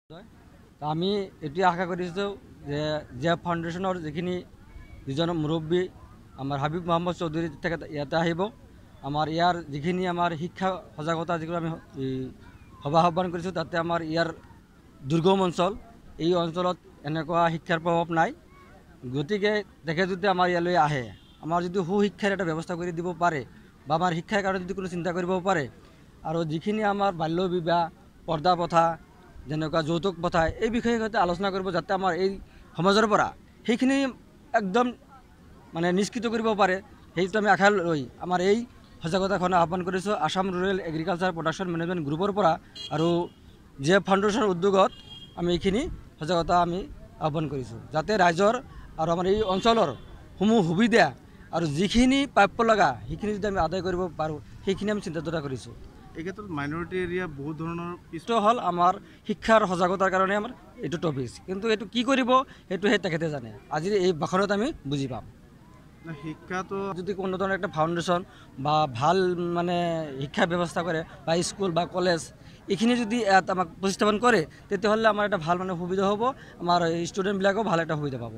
আমি এটি আশা কৰিছোঁ যে জেএফ ফাউণ্ডেশ্যনৰ যিখিনি দুজন মুৰব্বী আমাৰ হাবিব মহম্মদ চৌধুৰী তেখেত ইয়াতে আহিব। আমাৰ ইয়াৰ যিখিনি আমাৰ শিক্ষা সজাগতা যিবোৰ আমি সভা আহ্বান কৰিছোঁ তাতে আমাৰ ইয়াৰ দুৰ্গম অঞ্চল, এই অঞ্চলত এনেকুৱা শিক্ষাৰ প্ৰভাৱ নাই। গতিকে তেখেত যদি আমাৰ ইয়ালৈ আহে, আমাৰ যদি সুশিক্ষাৰ এটা ব্যৱস্থা কৰি দিব পাৰে বা আমাৰ শিক্ষাৰ কাৰণে যদি কোনো চিন্তা কৰিব পাৰে, আৰু যিখিনি আমাৰ বাল্য বিবাহ, পৰ্দা প্ৰথা, যেনেকুৱা যৌতুক প্ৰথা, এই বিষয়ে সৈতে আলোচনা কৰিব, যাতে আমাৰ এই সমাজৰ পৰা সেইখিনি একদম মানে নিষ্কৃত কৰিব পাৰে। সেইটো আমি আশা লৈ আমাৰ এই সজাগতাখন আহ্বান কৰিছোঁ Assam rural agriculture production management গ্ৰুপৰ পৰা, আৰু জেএফ ফাউণ্ডেশ্যনৰ উদ্যোগত আমি এইখিনি সজাগতা আমি আহ্বান কৰিছোঁ, যাতে ৰাইজৰ আৰু আমাৰ এই অঞ্চলৰ সমূহ সুবিধা আৰু যিখিনি প্ৰাপ্য লগা সেইখিনি যদি আমি আদায় কৰিব পাৰোঁ, সেইখিনি আমি চিন্তাধাৰা কৰিছোঁ। এই ক্ষেত্ৰত মাইনৰিটি এৰিয়া বহুত ধৰণৰ পিছটো হ'ল আমাৰ শিক্ষাৰ সজাগতাৰ কাৰণে আমাৰ এইটো টপিক, কিন্তু এইটো কি কৰিব সেইটো সেই তেখেতে জানে। আজি এই ভাষণত আমি বুজি পাম। শিক্ষাটো যদি কোনো ধৰণৰ একটা ফাউণ্ডেশ্যন বা ভাল মানে শিক্ষা ব্যৱস্থা কৰে বা স্কুল বা কলেজ এইখিনি যদি ইয়াত আমাক প্ৰতিস্থাপন কৰে, তেতিয়াহ'লে আমাৰ এটা ভাল মানে সুবিধা হ'ব, আমাৰ ষ্টুডেণ্টবিলাকেও ভাল এটা সুবিধা পাব।